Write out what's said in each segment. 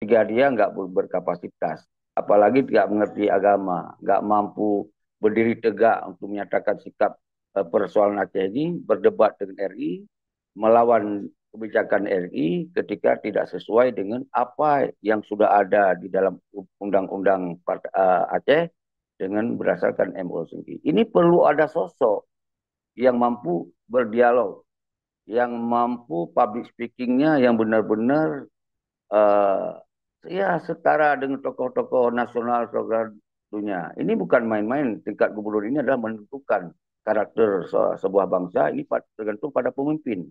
sehingga dia nggak berkapasitas, apalagi tidak mengerti agama, nggak mampu berdiri tegak untuk menyatakan sikap persoalan Aceh ini, berdebat dengan RI, melawan kebijakan RI ketika tidak sesuai dengan apa yang sudah ada di dalam Undang-Undang Aceh dengan berdasarkan MOU sendiri. Ini perlu ada sosok yang mampu berdialog, yang mampu public speakingnya yang benar-benar uh, ya setara dengan tokoh-tokoh nasional, tokoh dunia. Ini bukan main-main. Tingkat gubernur ini adalah menentukan karakter sebuah bangsa. Ini tergantung pada pemimpin.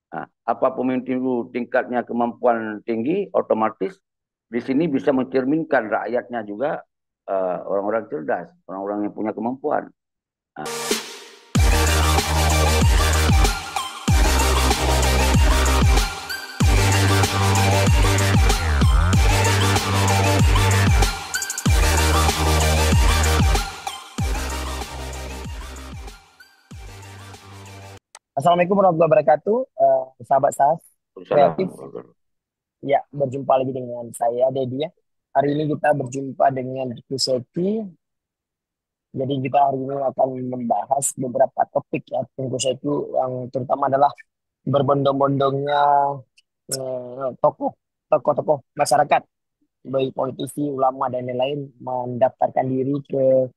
Nah, apa pemimpin itu tingkatnya kemampuan tinggi, otomatis di sini bisa mencerminkan rakyatnya juga orang-orang cerdas, orang-orang yang punya kemampuan. Nah, Assalamualaikum warahmatullahi wabarakatuh, sahabat SAS kreatif. Assalamualaikum. Ya, berjumpa lagi dengan saya Dedi ya. Hari ini kita berjumpa dengan Kuseti. Jadi kita hari ini akan membahas beberapa topik ya Tengku Seti, yang terutama adalah berbondong-bondongnya tokoh tokoh-tokoh masyarakat, baik politisi, ulama dan lain-lain mendaftarkan diri ke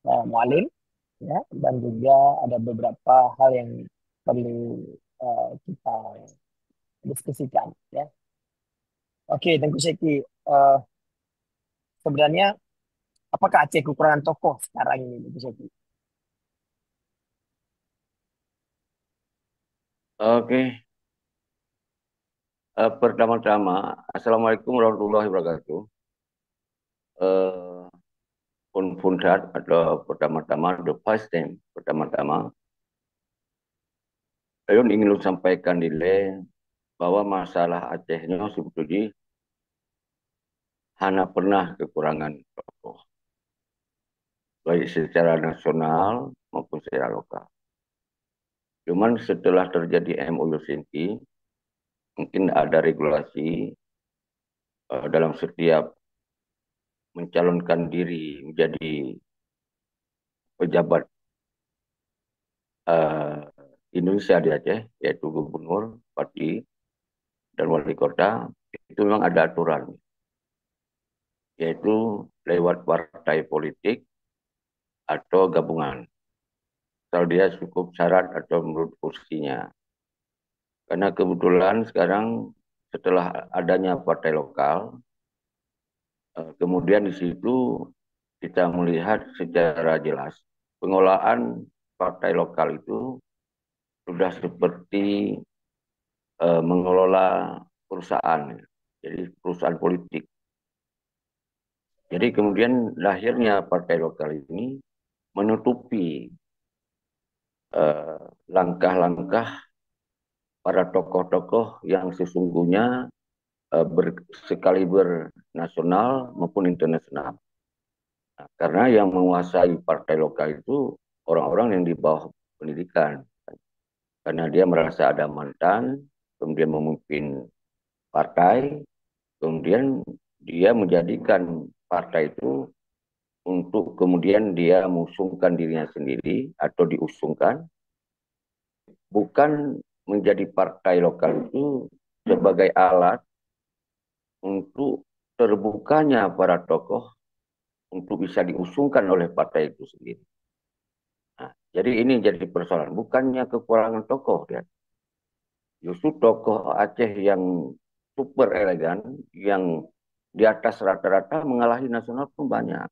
Mualim ya, dan juga ada beberapa hal yang perlu kita diskusikan ya. Oke, Tengku Seki, sebenarnya apakah Aceh kekurangan tokoh sekarang ini, Tengku Seki? Oke, pertama-tama, Assalamualaikum warahmatullahi wabarakatuh. Eh, Fundat atau pertama-tama, the first time, pertama-tama, saya ingin sampaikan nilai bahwa masalah Acehnya sebetulnya hanya pernah kekurangan tokoh, baik secara nasional maupun secara lokal. Cuman setelah terjadi MOU Sinti, mungkin ada regulasi dalam setiap mencalonkan diri menjadi pejabat uh, Indonesia di Aceh, yaitu gubernur, bupati, dan wali kota, itu memang ada aturan, yaitu lewat partai politik atau gabungan. Kalau dia cukup syarat atau menurut kursinya. Karena kebetulan sekarang setelah adanya partai lokal, kemudian di situ kita melihat secara jelas pengolahan partai lokal itu sudah seperti mengelola perusahaan, jadi perusahaan politik. Jadi kemudian lahirnya partai lokal ini menutupi langkah-langkah para tokoh-tokoh yang sesungguhnya bersekaliber nasional maupun internasional. Nah, karena yang menguasai partai lokal itu orang-orang yang di bawah pendidikan. Karena dia merasa ada mantan, kemudian memimpin partai, kemudian dia menjadikan partai itu untuk kemudian dia mengusungkan dirinya sendiri atau diusungkan, bukan menjadi partai lokal itu sebagai alat untuk terbukanya para tokoh untuk bisa diusungkan oleh partai itu sendiri. Nah, jadi ini jadi persoalan, bukannya kekurangan tokoh ya. Justru tokoh Aceh yang super elegan, yang di atas rata-rata mengalahi nasional pun banyak.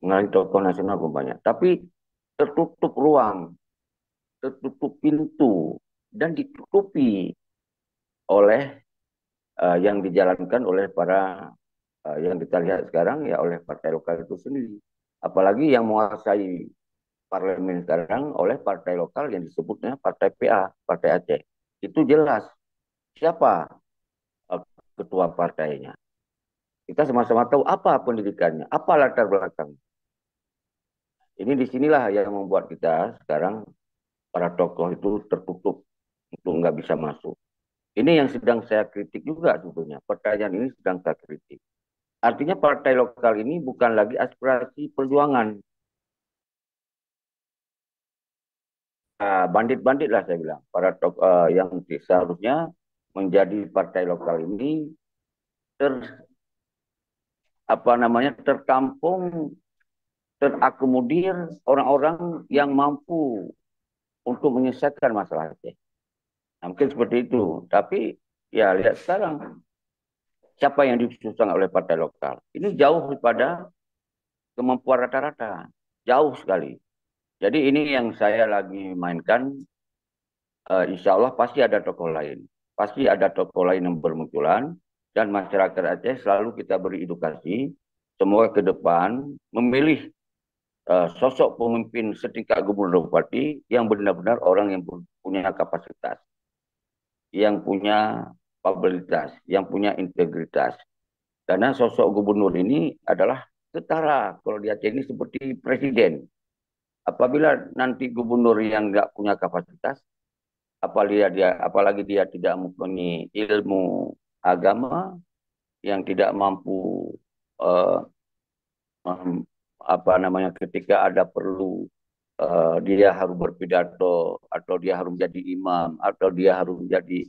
Mengalahi tokoh nasional pun banyak. Tapi tertutup ruang, tertutup pintu, dan ditutupi oleh yang dijalankan oleh para yang kita lihat sekarang ya oleh partai lokal itu sendiri. Apalagi yang menguasai parlemen sekarang oleh partai lokal yang disebutnya Partai PA, Partai Aceh. Itu jelas siapa uh, ketua partainya. Kita sama-sama tahu apa pendidikannya, apa latar belakang. Ini disinilah yang membuat kita sekarang para tokoh itu tertutup untuk nggak bisa masuk. Ini yang sedang saya kritik juga sebetulnya. Pertanyaan ini sedang saya kritik. Artinya partai lokal ini bukan lagi aspirasi perjuangan. Bandit-bandit lah saya bilang. Para yang seharusnya menjadi partai lokal ini ter apa namanya tertampung, terakomodir orang-orang yang mampu untuk menyelesaikan masalah Aceh. Nah, mungkin seperti itu. Tapi ya lihat sekarang siapa yang disusung oleh partai lokal. Ini jauh daripada kemampuan rata-rata. Jauh sekali. Jadi ini yang saya lagi mainkan. Insya Allah pasti ada tokoh lain. Pasti ada tokoh lain yang bermunculan. Dan masyarakat Aceh selalu kita beri edukasi. Semoga ke depan memilih sosok pemimpin setingkat gubernur bupati yang benar-benar orang yang punya kapasitas, yang punya kapabilitas, yang punya integritas. Karena sosok gubernur ini adalah setara kalau di Aceh ini seperti presiden. Apabila nanti gubernur yang nggak punya kapasitas, apalagi dia tidak mempunyai ilmu agama, yang tidak mampu uh, apa namanya ketika ada perlu dia harus berpidato atau dia harus menjadi imam atau dia harus menjadi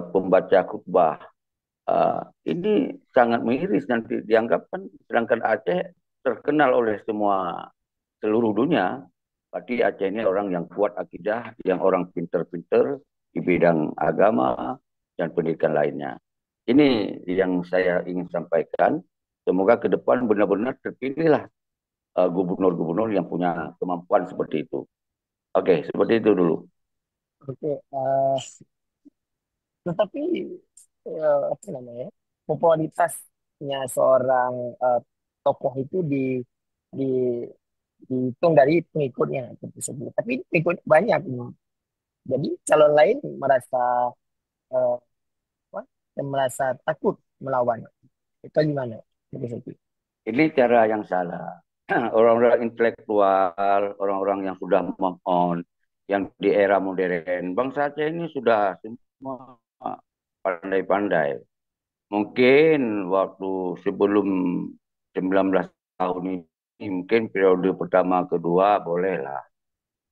pembaca khutbah. Ini sangat miris nanti dianggapkan, sedangkan Aceh terkenal oleh seluruh dunia. Berarti Aceh ini orang yang kuat akidah, yang orang pinter-pinter di bidang agama dan pendidikan lainnya. Ini yang saya ingin sampaikan. Semoga ke depan benar-benar terpilihlah gubernur-gubernur yang punya kemampuan seperti itu. Oke, seperti itu dulu. Oke, tetapi apa namanya, popularitasnya seorang tokoh itu di dihitung dari pengikutnya tersebut. Tapi pengikut banyak ini. Jadi calon lain merasa eh, apa, merasa takut melawan. Itu gimana? Ini cara yang salah. Orang-orang intelektual, orang-orang yang sudah move on, yang di era modern, bangsa Aceh ini sudah semua pandai-pandai. Mungkin waktu sebelum 19 tahun ini, mungkin periode pertama, kedua, bolehlah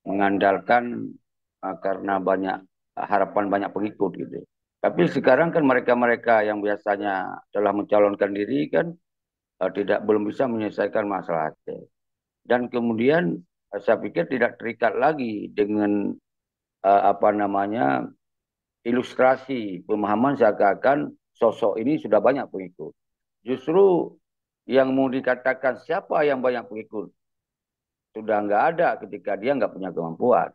mengandalkan karena banyak harapan banyak pengikut gitu. Tapi sekarang kan mereka-mereka yang biasanya telah mencalonkan diri kan belum bisa menyelesaikan masalah Aceh. Dan kemudian saya pikir tidak terikat lagi dengan apa namanya ilustrasi pemahaman seakan-akan sosok ini sudah banyak pengikut. Justru yang mau dikatakan siapa yang banyak pengikut sudah nggak ada ketika dia nggak punya kemampuan,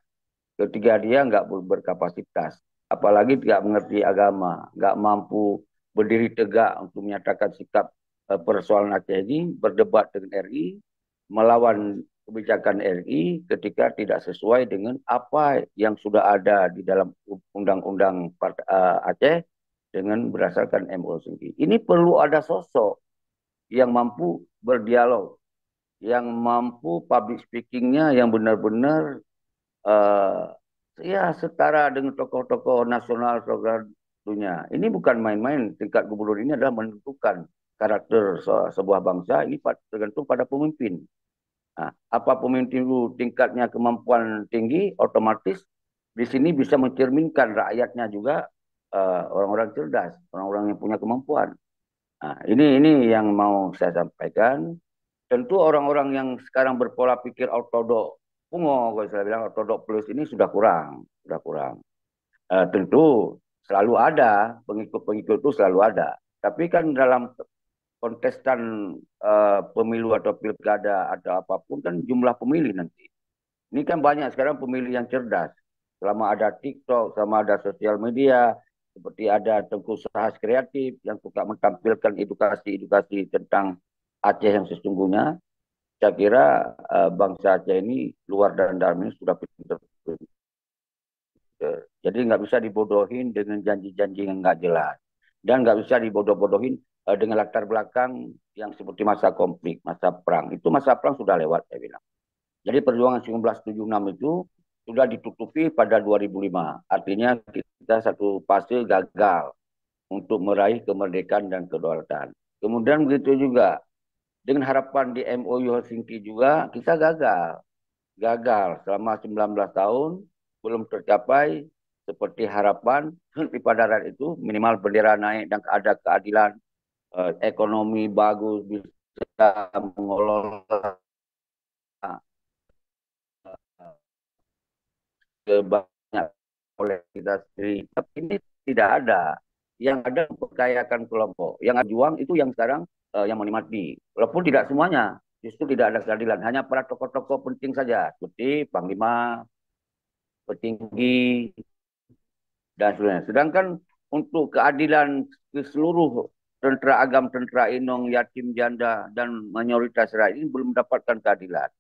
ketika dia nggak berkapasitas, apalagi tidak mengerti agama, nggak mampu berdiri tegak untuk menyatakan sikap persoalan Aceh ini, berdebat dengan RI, melawan kebijakan RI ketika tidak sesuai dengan apa yang sudah ada di dalam undang-undang Aceh dengan berdasarkan MOU sendiri. Ini perlu ada sosok yang mampu berdialog, yang mampu public speakingnya yang benar-benar uh, ya setara dengan tokoh-tokoh nasional, tokoh dunia. Ini bukan main-main. Tingkat gubernur ini adalah menentukan karakter sebuah bangsa. Ini tergantung pada pemimpin. Nah, apa pemimpin itu tingkatnya kemampuan tinggi, otomatis di sini bisa mencerminkan rakyatnya juga orang-orang cerdas, orang-orang yang punya kemampuan. Nah, ini yang mau saya sampaikan. Tentu orang-orang yang sekarang berpola pikir ortodok, pungo, kalau saya bilang ortodok plus ini sudah kurang, sudah kurang. Tentu selalu ada pengikut-pengikut itu selalu ada. Tapi kan dalam kontestan pemilu atau pilkada atau apapun kan jumlah pemilih nanti. Ini kan banyak sekarang pemilih yang cerdas. Selama ada TikTok, selama ada sosial media, seperti ada Tengku Sahas Kreatif yang suka menampilkan edukasi-edukasi tentang Aceh yang sesungguhnya, saya kira bangsa Aceh ini luar dan dalam ini sudah pintar. Jadi nggak bisa dibodohin dengan janji-janji yang nggak jelas. Dan nggak bisa dibodoh-bodohin dengan latar belakang yang seperti masa konflik, masa perang. Itu masa perang sudah lewat, saya bilang. Jadi perjuangan 1976 itu sudah ditutupi pada 2005. Artinya kita satu fase gagal untuk meraih kemerdekaan dan kedaulatan. Kemudian begitu juga dengan harapan di MOU Helsinki juga kita gagal. Gagal selama 19 tahun belum tercapai seperti harapan di Padaran itu minimal bendera naik dan ada keadilan, ekonomi bagus, bisa mengelola banyak oleh kita sendiri. Tapi ini tidak ada. Yang ada memperkayakan kelompok. Yang juang itu yang sekarang yang menikmati. Walaupun tidak semuanya. Justru tidak ada keadilan. Hanya para tokoh-tokoh penting saja. Seperti Panglima, petinggi, dan sebagainya. Sedangkan untuk keadilan ke seluruh tentera agam, tentera inong, yatim janda, dan mayoritas rakyat ini belum mendapatkan keadilan.